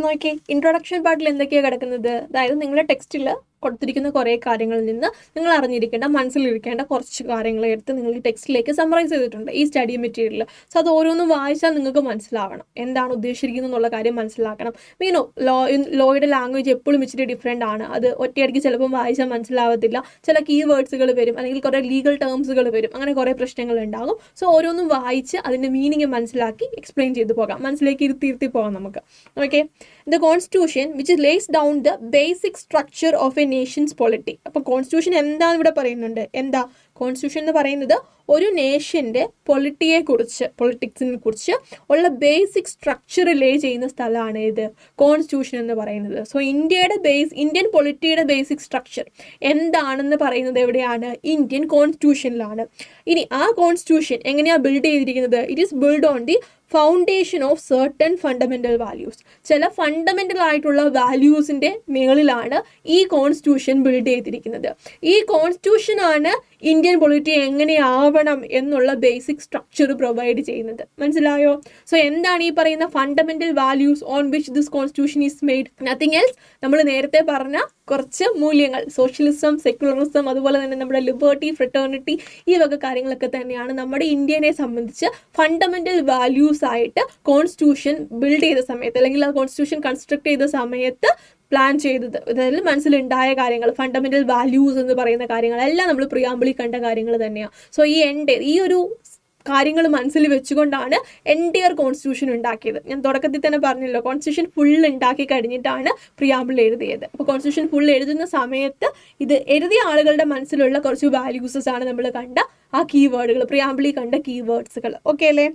നോക്കിയേ, ഇൻട്രൊഡക്ഷൻ പാർട്ടിൽ എന്തൊക്കെയാണ് കിടക്കുന്നത്. അതായത് നിങ്ങളുടെ ടെക്സ്റ്റിൽ കൊടുത്തിരിക്കുന്ന കുറേ കാര്യങ്ങളിൽ നിന്ന് നിങ്ങൾ അറിഞ്ഞിരിക്കേണ്ട, മനസ്സിലിരിക്കേണ്ട കുറച്ച് കാര്യങ്ങൾ എടുത്ത് നിങ്ങൾ ടെക്സ്റ്റിലേക്ക് സമ്മറൈസ് ചെയ്തിട്ടുണ്ട് ഈ സ്റ്റഡി മെറ്റീരിയൽ. സോ അത് ഓരോന്നും വായിച്ചാൽ നിങ്ങൾക്ക് മനസ്സിലാവണം എന്താണ് ഉദ്ദേശിച്ചിരിക്കുന്നത് എന്നുള്ള കാര്യം മനസ്സിലാക്കണം. മീനോ ലോയുടെ ലാംഗ്വേജ് എപ്പോഴും ഇച്ചിരി ഡിഫറെൻ്റ് ആണ്. അത് ഒറ്റയടിക്ക് ചിലപ്പം വായിച്ചാൽ മനസ്സിലാവത്തില്ല. ചില കീവേഡ്സുകൾ വരും, അല്ലെങ്കിൽ കുറേ ലീഗൽ ടേംസുകൾ വരും, അങ്ങനെ കുറേ പ്രശ്നങ്ങൾ ഉണ്ടാകും. സോ ഓരോന്നും വായിച്ച് അതിൻ്റെ മീനിങ് മനസ്സിലാക്കി എക്സ്പ്ലെയിൻ ചെയ്ത് പോകാം, മനസ്സിലേക്ക് ഇരുത്തി പോകാം നമുക്ക്. Okay, the constitution which lace down the basic structure of A Nations polity. അപ്പോൾ കോൺസ്റ്റിറ്റ്യൂഷൻ എന്താണെന്ന് ഇവിടെ പറയുന്നുണ്ട്. എന്താ കോൺസ്റ്റിറ്റ്യൂഷൻ എന്ന് പറയുന്നത്? ഒരു നേഷൻ്റെ പൊളിറ്റിക്സിനെ കുറിച്ച് ഉള്ള ബേസിക് സ്ട്രക്ചർ ലേ ചെയ്യുന്ന സ്ഥലമാണ് ഇത് കോൺസ്റ്റിറ്റ്യൂഷൻ എന്ന് പറയുന്നത്. സോ ഇന്ത്യൻ പൊളിറ്റിയുടെ ബേസിക് സ്ട്രക്ചർ എന്താണെന്ന് പറയുന്നത് എവിടെയാണ്? ഇന്ത്യൻ കോൺസ്റ്റിറ്റ്യൂഷനിലാണ്. ഇനി ആ കോൺസ്റ്റിറ്റ്യൂഷൻ എങ്ങനെയാണ് ബിൽഡ് ചെയ്തിരിക്കുന്നത്? It is build on the foundation of certain fundamental values. ചില ഫണ്ടമെൻ്റൽ ആയിട്ടുള്ള വാല്യൂസിൻ്റെ മുകളിലാണ് ഈ കോൺസ്റ്റിറ്റ്യൂഷൻ ബിൽഡ് ചെയ്തിരിക്കുന്നത്. ഈ കോൺസ്റ്റിറ്റ്യൂഷനാണ് ഇന്ത്യൻ പൊളിറ്റി എങ്ങനെയാവണം എന്നുള്ള ബേസിക് സ്ട്രക്ചർ പ്രൊവൈഡ് ചെയ്യുന്നത്. മനസ്സിലായോ? സോ എന്താണ് ഈ പറയുന്ന fundamental values on which this constitution is made? Nothing else. നമ്മൾ നേരത്തെ പറഞ്ഞ കുറച്ച് മൂല്യങ്ങൾ, സോഷ്യലിസം, സെക്യുലറിസം, അതുപോലെ തന്നെ നമ്മുടെ ലിബർട്ടി, ഫ്രറ്റേണിറ്റി, ഈ വക കാര്യങ്ങളൊക്കെ തന്നെയാണ് നമ്മുടെ ഇന്ത്യനെ സംബന്ധിച്ച് ഫണ്ടമെൻ്റൽ വാല്യൂസ് ആയിട്ട് കോൺസ്റ്റിറ്റ്യൂഷൻ ബിൽഡ് ചെയ്ത സമയത്ത്, അല്ലെങ്കിൽ ആ കോൺസ്റ്റിറ്റ്യൂഷൻ കൺസ്ട്രക്ട് ചെയ്ത സമയത്ത് പ്ലാൻ ചെയ്തത്. അതായത് മനസ്സിലുണ്ടായ കാര്യങ്ങൾ, ഫണ്ടമെൻ്റൽ വാല്യൂസ് എന്ന് പറയുന്ന കാര്യങ്ങളെല്ലാം നമ്മൾ പ്രിയാമ്പിളിൽ കണ്ട കാര്യങ്ങൾ തന്നെയാണ്. സോ ഈ ഒരു കാര്യങ്ങൾ മനസ്സിൽ വെച്ചുകൊണ്ടാണ് എൻറ്റയർ കോൺസ്റ്റിറ്റ്യൂഷൻ ഉണ്ടാക്കിയത്. ഞാൻ തുടക്കത്തിൽ തന്നെ പറഞ്ഞല്ലോ, കോൺസ്റ്റിറ്റ്യൂഷൻ ഫുൾ ഉണ്ടാക്കി കഴിഞ്ഞിട്ടാണ് പ്രിയാമ്പിൾ എഴുതിയത്. അപ്പോൾ കോൺസ്റ്റിറ്റ്യൂഷൻ ഫുൾ എഴുതുന്ന സമയത്ത് ഇത് എഴുതിയ ആളുകളുടെ മനസ്സിലുള്ള കുറച്ച് വാല്യൂസസ് ആണ് നമ്മൾ കണ്ട ആ കീവേഡുകൾ, പ്രിയാമ്പിളിൽ കണ്ട കീവേഡ്സുകൾ. ഓക്കെ അല്ലേ?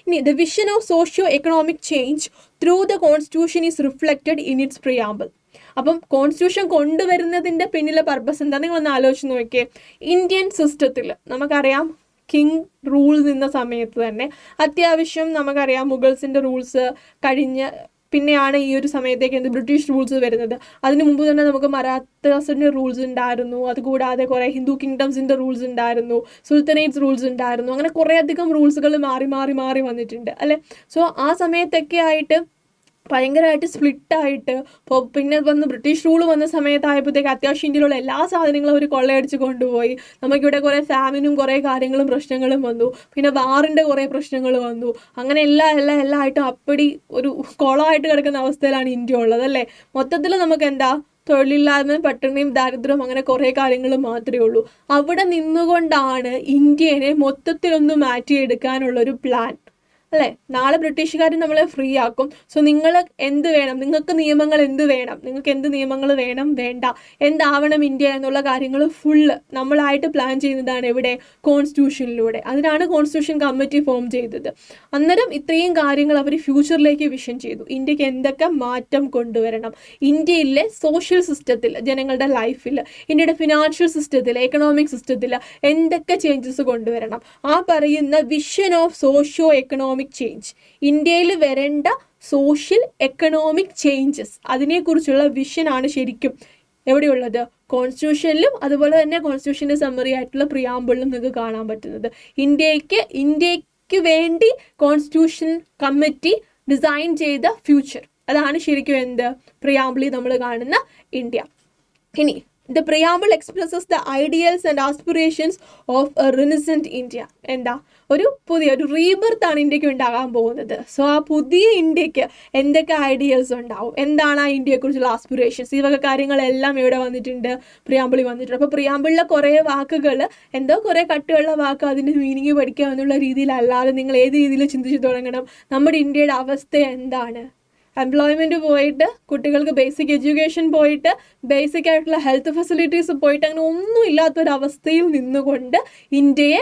ഇനി the vision of socio economic change through the constitution is reflected in its preamble. അപ്പം കോൺസ്റ്റിറ്റ്യൂഷൻ കൊണ്ടുവരുന്നതിൻ്റെ പിന്നിലെ പർപ്പസ് എന്താ? നിങ്ങളൊന്ന് ആലോചിച്ച് നോക്കിയേ. ഇന്ത്യൻ സിസ്റ്റത്തിൽ നമുക്കറിയാം, കിങ് റൂൾ നിന്ന സമയത്ത് തന്നെ അത്യാവശ്യം നമുക്കറിയാം മുഗൾസിൻ്റെ റൂൾസ് കഴിഞ്ഞ് പിന്നെയാണ് ഈ ഒരു സമയത്തേക്ക് ബ്രിട്ടീഷ് റൂൾസ് വരുന്നത്. അതിന് മുമ്പ് തന്നെ നമുക്ക് മറാത്താസിൻ്റെ റൂൾസ് ഉണ്ടായിരുന്നു, അതുകൂടാതെ കുറേ ഹിന്ദു കിങ്ഡംസിൻ്റെ റൂൾസ് ഉണ്ടായിരുന്നു, സുൽത്തനേറ്റ്സ് റൂൾസ് ഉണ്ടായിരുന്നു. അങ്ങനെ കുറേ അധികം റൂൾസുകൾ മാറി വന്നിട്ടുണ്ട് അല്ലേ? സോ ആ സമയത്തൊക്കെ ആയിട്ട് ഭയങ്കരമായിട്ട് സ്പ്ലിറ്റായിട്ട് പിന്നെ ബ്രിട്ടീഷ് റൂൾ വന്ന സമയത്തായപ്പോഴത്തേക്ക് അത്യാവശ്യം ഇന്ത്യയിലുള്ള എല്ലാ സാധനങ്ങളും അവർ കൊള്ളയടിച്ച് കൊണ്ടുപോയി. നമുക്കിവിടെ കുറേ ഫാമിനും കുറേ കാര്യങ്ങളും പ്രശ്നങ്ങളും വന്നു, പിന്നെ വാറിൻ്റെ കുറേ പ്രശ്നങ്ങൾ വന്നു. അങ്ങനെ എല്ലാം ആയിട്ടും അപ്പടി ഒരു കുളമായിട്ട് കിടക്കുന്ന അവസ്ഥയിലാണ് ഇന്ത്യ ഉള്ളത് അല്ലേ? മൊത്തത്തിൽ നമുക്ക് എന്താ, തൊഴിലില്ലായ്മയും പട്ടിണിയും ദാരിദ്ര്യവും അങ്ങനെ കുറേ കാര്യങ്ങൾ മാത്രമേ ഉള്ളൂ. അവിടെ നിന്നുകൊണ്ടാണ് ഇന്ത്യനെ മൊത്തത്തിലൊന്ന് മാറ്റിയെടുക്കാനുള്ളൊരു പ്ലാൻ അല്ലേ? നാളെ ബ്രിട്ടീഷുകാർ നമ്മളെ ഫ്രീ ആക്കും. സോ നിങ്ങൾ എന്ത് വേണം, നിങ്ങൾക്ക് നിയമങ്ങൾ എന്ത് വേണം, നിങ്ങൾക്ക് എന്ത് നിയമങ്ങൾ വേണം വേണ്ട, എന്താവണം ഇന്ത്യ എന്നുള്ള കാര്യങ്ങൾ ഫുള്ള് നമ്മളായിട്ട് പ്ലാൻ ചെയ്യുന്നതാണ് എവിടെ? കോൺസ്റ്റിറ്റ്യൂഷനിലൂടെ. അതിനാണ് കോൺസ്റ്റിറ്റ്യൂഷൻ കമ്മിറ്റി ഫോം ചെയ്തത്. അന്നേരം ഇത്രയും കാര്യങ്ങൾ അവർ ഫ്യൂച്ചറിലേക്ക് വിഷൻ ചെയ്തു. ഇന്ത്യക്ക് എന്തൊക്കെ മാറ്റം കൊണ്ടുവരണം, ഇന്ത്യയിലെ സോഷ്യൽ സിസ്റ്റത്തിൽ, ജനങ്ങളുടെ ലൈഫിൽ, ഇന്ത്യയുടെ ഫിനാൻഷ്യൽ സിസ്റ്റത്തിൽ, എക്കണോമിക് സിസ്റ്റത്തിൽ എന്തൊക്കെ ചേഞ്ചസ് കൊണ്ടുവരണം. ആ പറയുന്ന vision of socio economic change, ഇന്ത്യയിൽ വരേണ്ട സോഷ്യൽ എക്കണോമിക് ചേഞ്ചസ്, അതിനെക്കുറിച്ചുള്ള വിഷനാണ് ശരിക്കും എവിടെയുള്ളത്? കോൺസ്റ്റിറ്റ്യൂഷനിലും അതുപോലെ തന്നെ കോൺസ്റ്റിറ്റ്യൂഷൻ്റെ സമ്മറി ആയിട്ടുള്ള പ്രിയാമ്പിളിലും നിങ്ങൾക്ക് കാണാൻ പറ്റുന്നത്. ഇന്ത്യക്ക് വേണ്ടി കോൺസ്റ്റിറ്റ്യൂഷൻ കമ്മിറ്റി ഡിസൈൻ ചെയ്ത ഫ്യൂച്ചർ, അതാണ് ശരിക്കും എന്ത്? പ്രിയാമ്പിളിൽ നമ്മൾ കാണുന്ന ഇന്ത്യ. ഇനി The preamble expresses the ideals and aspirations of a renaissance India. എന്താ? ഒരു റീബർത്ത് ആണ് ഇന്ത്യക്ക് ഉണ്ടാകാൻ പോകുന്നത്. സോ ആ പുതിയ ഇന്ത്യക്ക് എന്തൊക്കെ ഐഡിയൽസ് ഉണ്ടാവും, എന്താണ് ആ ഇന്ത്യയെക്കുറിച്ചുള്ള ആസ്പിറേഷൻസ്, ഈ വക കാര്യങ്ങളെല്ലാം ഇവിടെ വന്നിട്ടുണ്ട്, പ്രിയാമ്പിളിൽ വന്നിട്ടുണ്ട്. അപ്പോൾ പ്രിയാമ്പിളിലെ കുറേ വാക്കുകൾ കുറേ കട്ടുള്ള വാക്ക്, അതിൻ്റെ മീനിങ് പഠിക്കുക എന്നുള്ള രീതിയിലല്ലാതെ നിങ്ങൾ ഏത് രീതിയിൽ ചിന്തിച്ച് തുടങ്ങണം? നമ്മുടെ ഇന്ത്യയുടെ അവസ്ഥ എന്താണ്? എംപ്ലോയ്മെൻറ്റ് പോയിട്ട്, കുട്ടികൾക്ക് ബേസിക് എഡ്യൂക്കേഷൻ പോയിട്ട്, ബേസിക് ആയിട്ടുള്ള ഹെൽത്ത് ഫെസിലിറ്റീസ് പോയിട്ട്, അങ്ങനെ ഒന്നും ഇല്ലാത്തൊരവസ്ഥയിൽ നിന്നുകൊണ്ട് ഇന്ത്യയെ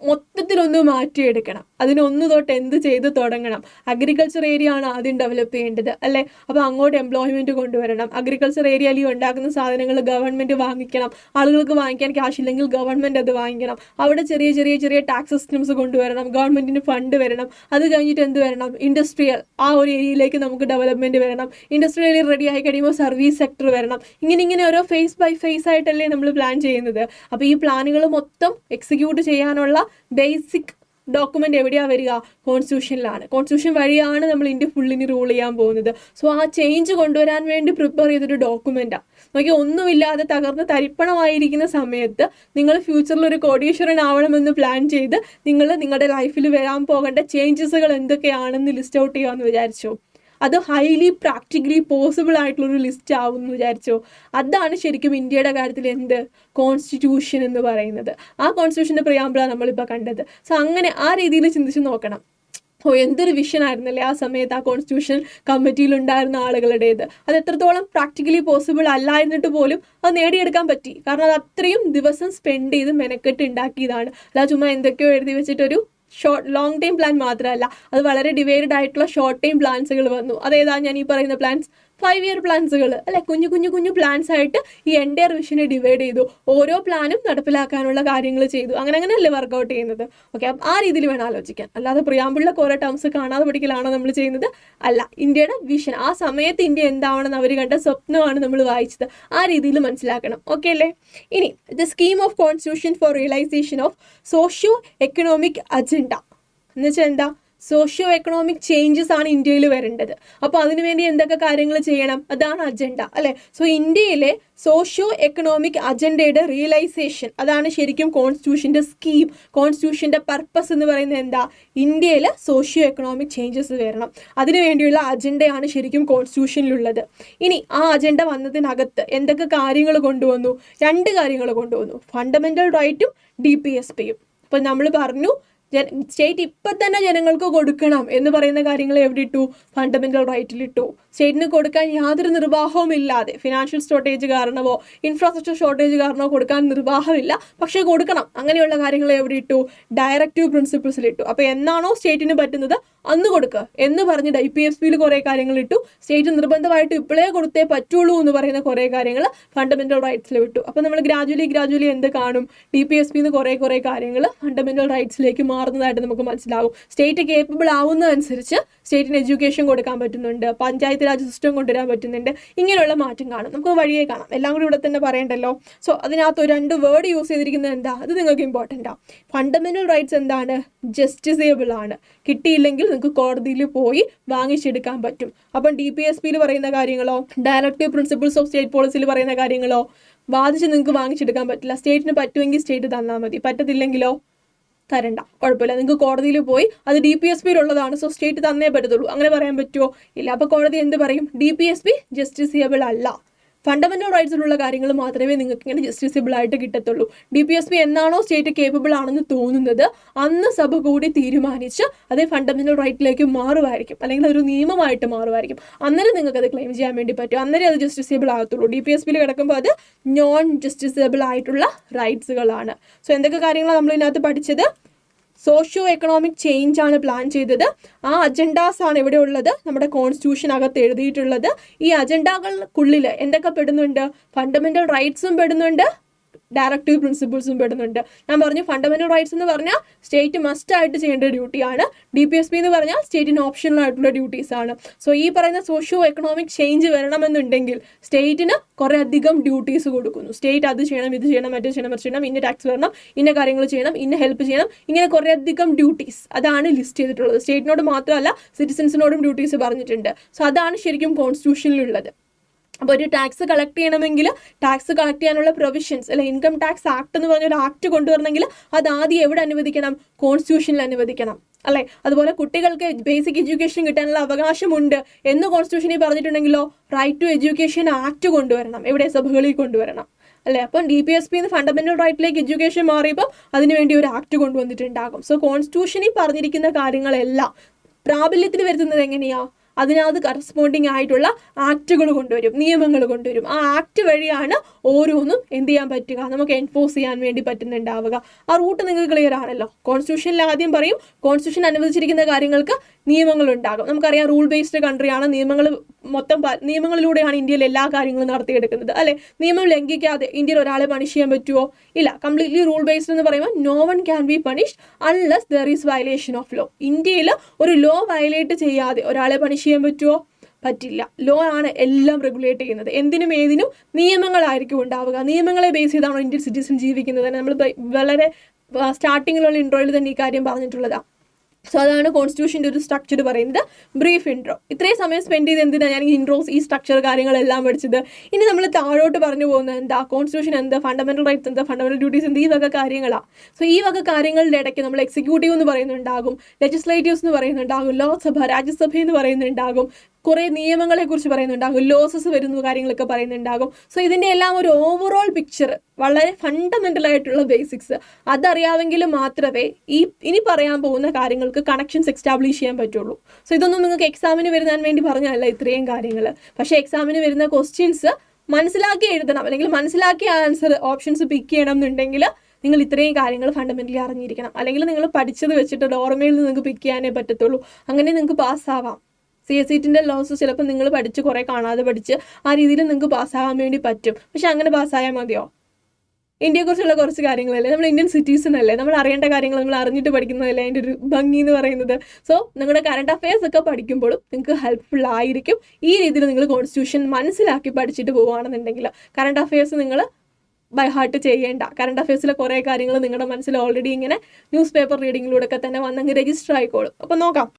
മൊത്തത്തിലൊന്ന് മാറ്റിയെടുക്കണം. അതിനൊന്ന് തൊട്ട് എന്ത് ചെയ്ത് തുടങ്ങണം? അഗ്രികൾച്ചർ ഏരിയ ആണ് ആദ്യം ഡെവലപ്പ് ചെയ്യേണ്ടത് അല്ലേ? അപ്പോൾ അങ്ങോട്ട് എംപ്ലോയ്മെൻറ്റ് കൊണ്ടുവരണം. അഗ്രികൾച്ചർ ഏരിയയിൽ ഈ ഉണ്ടാക്കുന്ന സാധനങ്ങൾ ഗവൺമെൻറ് വാങ്ങിക്കണം. ആളുകൾക്ക് വാങ്ങിക്കാൻ ക്യാഷ് ഇല്ലെങ്കിൽ ഗവൺമെൻറ് അത് വാങ്ങിക്കണം. അവിടെ ചെറിയ ടാക്സ് സിസ്റ്റംസ് കൊണ്ടുവരണം, ഗവൺമെൻറ്റിന് ഫണ്ട് വരണം. അത് കഴിഞ്ഞിട്ട് എന്ത് വരണം? ഇൻഡസ്ട്രിയൽ, ആ ഒരു ഏരിയയിലേക്ക് നമുക്ക് ഡെവലപ്മെൻറ്റ് വരണം. ഇൻഡസ്ട്രിയൽ റെഡി ആയി കഴിയുമ്പോൾ സർവീസ് സെക്ടർ വരണം. ഇങ്ങനെ ഓരോ ഫേസ് ബൈ ഫേസ് ആയിട്ടല്ലേ നമ്മൾ പ്ലാൻ ചെയ്യുന്നത്. അപ്പോൾ ഈ പ്ലാനുകൾ മൊത്തം എക്സിക്യൂട്ട് ചെയ്യാനുള്ള ബേസിക് ഡോക്യുമെന്റ് എവിടെയാണ് വരിക? കോൺസ്റ്റിറ്റ്യൂഷനിലാണ്. കോൺസ്റ്റിറ്റ്യൂഷൻ വഴിയാണ് നമ്മൾ ഇന്ത്യ ഫുള്ളിന് റൂൾ ചെയ്യാൻ പോകുന്നത്. സോ ആ ചേഞ്ച് കൊണ്ടുവരാൻ വേണ്ടി പ്രിപ്പയർ ചെയ്തൊരു ഡോക്യുമെന്റാണ്. നോക്കി, ഒന്നുമില്ലാതെ തകർന്ന് തരിപ്പണമായിരിക്കുന്ന സമയത്ത് നിങ്ങൾ ഫ്യൂച്ചറിൽ ഒരു കോടീശ്വരനാവണമെന്ന് പ്ലാൻ ചെയ്ത് നിങ്ങൾ നിങ്ങളുടെ ലൈഫിൽ വരാൻ പോകേണ്ട ചേഞ്ചസുകൾ എന്തൊക്കെയാണെന്ന് ലിസ്റ്റ് ഔട്ട് ചെയ്യാമെന്ന് വിചാരിച്ചോ? അത് ഹൈലി പ്രാക്ടിക്കലി പോസിബിൾ ആയിട്ടുള്ളൊരു ലിസ്റ്റ് ആവും എന്ന് വിചാരിച്ചോ? അതാണ് ശരിക്കും ഇന്ത്യയുടെ കാര്യത്തിൽ എന്ത്? കോൺസ്റ്റിറ്റ്യൂഷൻ എന്ന് പറയുന്നത്. ആ കോൺസ്റ്റിറ്റ്യൂഷൻ്റെ പ്രിയാമ്പിളാണ് നമ്മളിപ്പോൾ കണ്ടത്. സോ അങ്ങനെ ആ രീതിയിൽ ചിന്തിച്ച് നോക്കണം. എന്തൊരു വിഷൻ ആയിരുന്നല്ലേ ആ സമയത്ത് ആ കോൺസ്റ്റിറ്റ്യൂഷൻ കമ്മിറ്റിയിൽ ഉണ്ടായിരുന്ന ആളുകളുടേത്. അത് എത്രത്തോളം പ്രാക്ടിക്കലി പോസിബിൾ അല്ലായിരുന്നിട്ട് പോലും അത് നേടിയെടുക്കാൻ പറ്റി. കാരണം അത് അത്രയും ദിവസം സ്പെൻഡ് ചെയ്ത് മെനക്കെട്ട് ഉണ്ടാക്കിയതാണ്. അല്ല ചുമ്മാ എന്തൊക്കെയോ എഴുതി വെച്ചിട്ടൊരു ലോങ് ടൈം പ്ലാൻ മാത്രമല്ല, അത് വളരെ ഡിവൈഡഡ് ആയിട്ടുള്ള ഷോർട്ട് ടൈം പ്ലാൻസുകൾ വന്നു. അതേതാ ഞാൻ ഈ പറയുന്ന പ്ലാൻസ്? 5 year പ്ലാൻസുകൾ അല്ലെ, കുഞ്ഞു പ്ലാൻസ് ആയിട്ട് ഈ എൻ്റയർ വിഷനെ ഡിവൈഡ് ചെയ്തു. ഓരോ പ്ലാനും നടപ്പിലാക്കാനുള്ള കാര്യങ്ങൾ ചെയ്തു. അങ്ങനെയല്ലേ വർക്കൗട്ട് ചെയ്യുന്നത്? ഓക്കെ, ആ രീതിയിൽ വേണം ആലോചിക്കാൻ. അല്ലാതെ പ്രിയാമ്പിളിലൊക്കെ ഓരോ ടേംസ് കാണാതെ പഠിക്കലാണോ നമ്മൾ ചെയ്യുന്നത്? അല്ല. ഇന്ത്യയുടെ വിഷൻ, ആ സമയത്ത് ഇന്ത്യ എന്താവണമെന്ന് അവർ കണ്ട സ്വപ്നമാണ് നമ്മൾ വായിച്ചത്. ആ രീതിയിൽ മനസ്സിലാക്കണം. ഓക്കെ അല്ലേ? ഇനി the scheme of constitution for realisation of socio economic agenda എന്ന് വെച്ചാൽ എന്താ? സോഷ്യോ എക്കണോമിക് ചേഞ്ചസ് ആണ് ഇന്ത്യയിൽ വരേണ്ടത്. അപ്പോൾ അതിനുവേണ്ടി എന്തൊക്കെ കാര്യങ്ങൾ ചെയ്യണം? അതാണ് അജണ്ട അല്ലേ? സോ ഇന്ത്യയിലെ സോഷ്യോ എക്കണോമിക് അജണ്ടയുടെ റിയലൈസേഷൻ, അതാണ് ശരിക്കും കോൺസ്റ്റിറ്റ്യൂഷൻ്റെ സ്കീം. കോൺസ്റ്റിറ്റ്യൂഷൻ്റെ പർപ്പസ് എന്ന് പറയുന്നത് എന്താ? ഇന്ത്യയിൽ സോഷ്യോ എക്കണോമിക് ചേഞ്ചസ് വരണം. അതിനുവേണ്ടിയുള്ള അജണ്ടയാണ് ശരിക്കും കോൺസ്റ്റിറ്റ്യൂഷനിലുള്ളത്. ഇനി ആ അജണ്ട വന്നതിനകത്ത് എന്തൊക്കെ കാര്യങ്ങൾ കൊണ്ടുവന്നു? 2 കാര്യങ്ങൾ കൊണ്ടുവന്നു. ഫണ്ടമെൻ്റൽ റൈറ്റും DPSPയും. അപ്പോൾ നമ്മൾ പറഞ്ഞു സ്റ്റേറ്റ് ഇപ്പം തന്നെ ജനങ്ങൾക്ക് കൊടുക്കണം എന്ന് പറയുന്ന കാര്യങ്ങൾ എവിടെ ഇട്ടു? ഫണ്ടമെൻ്റൽ റൈറ്റിലിട്ടു. സ്റ്റേറ്റിന് കൊടുക്കാൻ യാതൊരു നിർവാഹവും ഇല്ലാതെ, ഫിനാൻഷ്യൽ ഷോർട്ടേജ് കാരണമോ ഇൻഫ്രാസ്ട്രക്ചർ ഷോർട്ടേജ് കാരണമോ കൊടുക്കാൻ നിർവാഹമില്ല, പക്ഷേ കൊടുക്കണം. അങ്ങനെയുള്ള കാര്യങ്ങൾ എവിടെ ഇട്ടു? ഡയറക്റ്റീവ് പ്രിൻസിപ്പിൾസിലിട്ടു. അപ്പോൾ എന്നാണോ സ്റ്റേറ്റിന് പറ്റുന്നത് അന്ന് കൊടുക്കുക എന്ന് പറഞ്ഞ് DPSPയിൽ കുറേ കാര്യങ്ങൾ ഇട്ടു. സ്റ്റേറ്റ് നിർബന്ധമായിട്ട് ഇപ്പോഴേ കൊടുത്തേ പറ്റുള്ളൂ എന്ന് പറയുന്ന കുറേ കാര്യങ്ങൾ ഫണ്ടമെൻ്റൽ റൈറ്റ്സിൽ വിട്ടു. അപ്പോൾ നമ്മൾ ഗ്രാജുവലി എന്ത് കാണും? DPSPന്ന് കുറേ കാര്യങ്ങൾ ഫണ്ടമെൻ്റൽ റൈറ്റ്സിലേക്ക് മാറുന്നതായിട്ട് നമുക്ക് മനസ്സിലാവും. സ്റ്റേറ്റ് കേപ്പബിൾ ആവുന്നതനുസരിച്ച് സ്റ്റേറ്റിന് എഡ്യൂക്കേഷൻ കൊടുക്കാൻ പറ്റുന്നുണ്ട്, പഞ്ചായത്ത് രാജ് സിസ്റ്റം കൊണ്ടുവരാൻ പറ്റുന്നുണ്ട്. ഇങ്ങനെയുള്ള മാറ്റം കാണും. നമുക്ക് വഴിയെ കാണാം. എല്ലാം കൂടി ഇവിടെ തന്നെ പറയണ്ടല്ലോ. സോ അതിനകത്ത് 2 വേർഡ് യൂസ് ചെയ്തിരിക്കുന്നത് എന്താ? അത് നിങ്ങൾക്ക് ഇമ്പോർട്ടൻ്റാണ്. ഫണ്ടമെൻ്റൽ റൈറ്റ്സ് എന്താണ്? ജസ്റ്റിസേബിൾ ആണ്. കിട്ടിയില്ലെങ്കിൽ നിങ്ങൾക്ക് കോടതിയിൽ പോയി വാങ്ങിച്ചെടുക്കാൻ പറ്റും. അപ്പം DPSPയിൽ പറയുന്ന കാര്യങ്ങളോ ഡയറക്റ്റീവ് പ്രിൻസിപ്പിൾസ് ഓഫ് സ്റ്റേറ്റ് പോളിസിയിൽ പറയുന്ന കാര്യങ്ങളോ വാദിച്ച് നിങ്ങൾക്ക് വാങ്ങിച്ചെടുക്കാൻ പറ്റില്ല. സ്റ്റേറ്റിന് പറ്റുമെങ്കിൽ സ്റ്റേറ്റ് തന്നാൽ മതി, പറ്റത്തില്ലെങ്കിലോ തരണ്ട, കുഴപ്പമില്ല. നിങ്ങൾക്ക് കോടതിയിൽ പോയി അത് DPSPയിലുള്ളതാണ്, സോ സ്റ്റേറ്റ് തന്നേ പറ്റത്തുള്ളൂ, അങ്ങനെ പറയാൻ പറ്റുമോ? ഇല്ല. അപ്പോൾ കോടതി എന്ത് പറയും? DPSP ജസ്റ്റിസിയബിൾ അല്ല. ഫണ്ടമെൻ്റൽ റൈറ്റ്സിലുള്ള കാര്യങ്ങൾ മാത്രമേ നിങ്ങൾക്ക് ഇങ്ങനെ ജസ്റ്റിസിബിൾ ആയിട്ട് കിട്ടത്തുള്ളൂ. DPSP എന്നാണോ സ്റ്റേറ്റ് കേപ്പബിൾ ആണെന്ന് തോന്നുന്നത് അന്ന് സഭ കൂടി തീരുമാനിച്ച് അത് ഫണ്ടമെൻ്റൽ റൈറ്റിലേക്ക് മാറുമായിരിക്കും, അല്ലെങ്കിൽ അതൊരു നിയമമായിട്ട് മാറുമായിരിക്കും. അന്നേരം നിങ്ങൾക്ക് അത് ക്ലെയിം ചെയ്യാൻ വേണ്ടി പറ്റും. അന്നേരം അത് ജസ്റ്റിസിബിൾ ആകത്തുള്ളൂ. DPSPയിൽ കിടക്കുമ്പോൾ അത് നോൺ ജസ്റ്റിസിബിൾ ആയിട്ടുള്ള റൈറ്റ്സുകളാണ്. സോ എന്തൊക്കെ കാര്യങ്ങളാണ് നമ്മൾ ഇതിനകത്ത് പഠിച്ചത്? സോഷ്യോ എക്കണോമിക് ചേഞ്ച് ആണ് പ്ലാൻ ചെയ്തത്. ആ അജണ്ടാസ് ആണ് ഇവിടെ ഉള്ളത്, നമ്മുടെ കോൺസ്റ്റിറ്റ്യൂഷനകത്ത് എഴുതിയിട്ടുള്ളത്. ഈ അജണ്ടകൾക്കുള്ളിൽ എന്തൊക്കെ പെടുന്നുണ്ട്? Fundamental റൈറ്റ്സും പെടുന്നുണ്ട്, directive പ്രിൻസിപ്പിൾസും പെടുന്നുണ്ട്. ഞാൻ പറഞ്ഞു ഫണ്ടമെൻ്റൽ റൈറ്റ്സ് എന്ന് പറഞ്ഞാൽ സ്റ്റേറ്റ് മസ്റ്റ് ആയിട്ട് ചെയ്യേണ്ട ഡ്യൂട്ടിയാണ്. DPSP എന്ന് പറഞ്ഞാൽ സ്റ്റേറ്റിന് ഓപ്ഷണൽ ആയിട്ടുള്ള ഡ്യൂട്ടീസാണ്. സോ ഈ പറയുന്ന സോഷ്യോ എക്കണോമിക് ചേഞ്ച് വരണമെന്നുണ്ടെങ്കിൽ സ്റ്റേറ്റിന് കുറേ അധികം ഡ്യൂട്ടീസ് കൊടുക്കുന്നു. സ്റ്റേറ്റ് അത് ചെയ്യണം, ഇത് ചെയ്യണം, മറ്റേ ചെയ്യണം, മറ്റു ചെയ്യണം, ഇന്ന ടാക്സ് വരണം, ഇന്ന കാര്യങ്ങൾ ചെയ്യണം, ഇന്ന ഹെൽപ്പ് ചെയ്യണം, ഇങ്ങനെ കുറേ അധികം ഡ്യൂട്ടീസ് അതാണ് ലിസ്റ്റ് ചെയ്തിട്ടുള്ളത്. സ്റ്റേറ്റിനോട് മാത്രമല്ല സിറ്റിസൺസിനോടും ഡ്യൂട്ടീസ് പറഞ്ഞിട്ടുണ്ട്. സോ അതാണ് ശരിക്കും കോൺസ്റ്റിറ്റ്യൂഷനിലുള്ളത്. അപ്പോൾ ഒരു ടാക്സ് കളക്ട് ചെയ്യണമെങ്കിൽ ടാക്സ് കളക്ട് ചെയ്യാനുള്ള പ്രൊവിഷൻസ് അല്ലെ, ഇൻകം ടാക്സ് ആക്ട് എന്ന് പറഞ്ഞൊരു ആക്ട് കൊണ്ടുവരണമെങ്കിൽ അത് ആദ്യം എവിടെ അനുവദിക്കണം? കോൺസ്റ്റിറ്റ്യൂഷനിൽ അനുവദിക്കണം അല്ലേ? അതുപോലെ കുട്ടികൾക്ക് ബേസിക് എഡ്യൂക്കേഷൻ കിട്ടാനുള്ള അവകാശമുണ്ട് എന്ന് കോൺസ്റ്റിറ്റ്യൂഷനിൽ പറഞ്ഞിട്ടുണ്ടെങ്കിലോ റൈറ്റ് ടു എഡ്യൂക്കേഷൻ ആക്ട് കൊണ്ടുവരണം. എവിടെ? സഭകളിൽ കൊണ്ടുവരണം അല്ലേ? അപ്പം DPSP ഫണ്ടമെൻ്റൽ റൈറ്റിലേക്ക് എഡ്യൂക്കേഷൻ മാറിയപ്പോൾ അതിനുവേണ്ടി ഒരു ആക്ട് കൊണ്ടുവന്നിട്ടുണ്ടാകും. സോ കോൺസ്റ്റിറ്റ്യൂഷനിൽ പറഞ്ഞിരിക്കുന്ന കാര്യങ്ങളെല്ലാം പ്രാബല്യത്തിൽ വരുത്തുന്നത് എങ്ങനെയാണ്? അതിനകത്ത് കറസ്പോണ്ടിങ് ആയിട്ടുള്ള ആക്റ്റുകൾ കൊണ്ടുവരും, നിയമങ്ങൾ കൊണ്ടുവരും. ആ ആക്ട് വഴിയാണ് ഓരോന്നും എന്ത് ചെയ്യാൻ പറ്റുക? നമുക്ക് എൻഫോഴ്സ് ചെയ്യാൻ വേണ്ടി പറ്റുന്നുണ്ടാവുക. ആ റൂട്ട് നിങ്ങൾക്ക് ക്ലിയർ ആണല്ലോ. കോൺസ്റ്റിറ്റ്യൂഷനിൽ ആദ്യം പറയും കോൺസ്റ്റിറ്റ്യൂഷൻ അനുവദിച്ചിരിക്കുന്ന കാര്യങ്ങൾക്ക് നിയമങ്ങൾ ഉണ്ടാകും. നമുക്കറിയാം റൂൾ ബേസ്ഡ് കൺട്രിയാണ്. നിയമങ്ങളിലൂടെയാണ് ഇന്ത്യയിൽ എല്ലാ കാര്യങ്ങളും നടത്തിയെടുക്കുന്നത് അല്ലേ? നിയമം ലംഘിക്കാതെ ഇന്ത്യയിൽ ഒരാളെ പണിഷ് ചെയ്യാൻ പറ്റുമോ? ഇല്ല. കംപ്ലീറ്റ്ലി റൂൾ ബേസ്ഡ് എന്ന് പറയുമ്പോൾ no one can be punished unless there is violation of law. ഇന്ത്യയിൽ ഒരു ലോ വയലേറ്റ് ചെയ്യാതെ ഒരാളെ പണിഷ് ചെയ്യാൻ പറ്റുമോ? പറ്റില്ല. ലോ ആണ് എല്ലാം റെഗുലേറ്റ് ചെയ്യുന്നത്. എന്തിനും ഏതിനും നിയമങ്ങളായിരിക്കും ഉണ്ടാവുക. നിയമങ്ങളെ ബേസ് ചെയ്താണോ ഇന്ത്യൻ സിറ്റിസൺ ജീവിക്കുന്നത്? നമ്മൾ വളരെ സ്റ്റാർട്ടിങ്ങിലുള്ള ഇൻട്രോയിൽ തന്നെ ഈ കാര്യം പറഞ്ഞിട്ടുള്ളതാണ്. സോ അതാണ് കോൺസ്റ്റിറ്റ്യൂഷൻ്റെ ഒരു സ്ട്രക്ചർ പറയുന്നത്, ബ്രീഫ് ഇൻട്രോ. ഇത്രയും സമയം സ്പെൻഡ് ചെയ്ത് എന്തിനാണ് ഞാൻ ഇൻട്രോസ്, ഈ സ്ട്രക്ചർ കാര്യങ്ങളെല്ലാം പഠിച്ചത്. ഇനി നമ്മൾ താഴോട്ട് പറഞ്ഞു പോകുന്നത് എന്താ, കോൺസ്റ്റിറ്റ്യൂഷൻ എന്താ, ഫണ്ടമെന്റൽ റൈറ്റ്സ് എന്താ, ഫണ്ടമെന്റൽ ഡ്യൂട്ടീസ് എന്താ, ഈ വക കാര്യങ്ങളാണ്. സോ ഈ വക കാര്യങ്ങളുടെ ഇടയ്ക്ക് നമ്മൾ എക്സിക്യൂട്ടീവ് എന്ന് പറയുന്നുണ്ടാകും, ലെജിസ്ലേറ്റീവ്സ് എന്ന് പറയുന്നുണ്ടാകും, ലോക്സഭ രാജ്യസഭ എന്ന് പറയുന്നുണ്ടാകും, കുറേ നിയമങ്ങളെക്കുറിച്ച് പറയുന്നുണ്ടാകും, ലോസസ് വരുന്ന കാര്യങ്ങളൊക്കെ പറയുന്നുണ്ടാകും. സോ ഇതിൻ്റെ എല്ലാം ഒരു ഓവറോൾ പിക്ചർ, വളരെ ഫണ്ടമെൻ്റൽ ആയിട്ടുള്ള ബേസിക്സ് അതറിയാമെങ്കിൽ മാത്രമേ ഇനി പറയാൻ പോകുന്ന കാര്യങ്ങൾക്ക് കണക്ഷൻസ് എസ്റ്റാബ്ലിഷ് ചെയ്യാൻ പറ്റുള്ളൂ. സോ ഇതൊന്നും നിങ്ങൾക്ക് എക്സാമിന് വരുന്നതിന് വേണ്ടി പറഞ്ഞതല്ല ഇത്രയും കാര്യങ്ങൾ. പക്ഷേ എക്സാമിന് വരുന്ന ക്വസ്റ്റ്യൻസ് മനസ്സിലാക്കി എഴുതണം, അല്ലെങ്കിൽ മനസ്സിലാക്കിയ ആൻസർ ഓപ്ഷൻസ് പിക്ക് ചെയ്യണം എന്നുണ്ടെങ്കിൽ നിങ്ങൾ ഇത്രയും കാര്യങ്ങൾ ഫണ്ടമെൻ്റലി അറിഞ്ഞിരിക്കണം. അല്ലെങ്കിൽ നിങ്ങൾ പഠിച്ചത് വെച്ചിട്ട് ഓർമ്മയിൽ നിന്ന് നിങ്ങൾക്ക് പിക്ക് ചെയ്യാനേ പറ്റത്തുള്ളൂ. അങ്ങനെ നിങ്ങൾക്ക് പാസ്സാവാം. CSET ലോസ് ചിലപ്പോൾ നിങ്ങൾ പഠിച്ച് കുറേ കാണാതെ പഠിച്ച് ആ രീതിയിൽ നിങ്ങൾക്ക് പാസ്സാകാൻ വേണ്ടി പറ്റും. പക്ഷെ അങ്ങനെ പാസ്സായാൽ മതിയോ? ഇന്ത്യയെക്കുറിച്ചുള്ള കുറച്ച് കാര്യങ്ങളല്ലേ, നമ്മൾ ഇന്ത്യൻ സിറ്റിസൺ അല്ലേ, നമ്മൾ അറിയേണ്ട കാര്യങ്ങൾ നിങ്ങൾ അറിഞ്ഞിട്ട് പഠിക്കുന്നതല്ലേ അതിൻ്റെ ഒരു ഭംഗി എന്ന് പറയുന്നത്. സോ നിങ്ങളുടെ കറണ്ട് അഫയേഴ്സ് ഒക്കെ പഠിക്കുമ്പോഴും നിങ്ങൾക്ക് ഹെൽപ്ഫുൾ ആയിരിക്കും. ഈ രീതിയിൽ നിങ്ങൾ കോൺസ്റ്റിറ്റ്യൂഷൻ മനസ്സിലാക്കി പഠിച്ചിട്ട് പോവുകയാണെന്നുണ്ടെങ്കിൽ കറണ്ട് അഫയേഴ്സ് നിങ്ങൾ ബൈ ഹാർട്ട് ചെയ്യേണ്ട. കറണ്ട് അഫയേഴ്സിലെ കുറേ കാര്യങ്ങൾ നിങ്ങളുടെ മനസ്സിൽ ഓൾറെഡി ഇങ്ങനെ ന്യൂസ് പേപ്പർ റീഡിങ്ങിലൂടെ ഒക്കെ തന്നെ വന്നങ്ങ് രജിസ്റ്റർ ആയിക്കോളും. അപ്പോൾ നോക്കാം.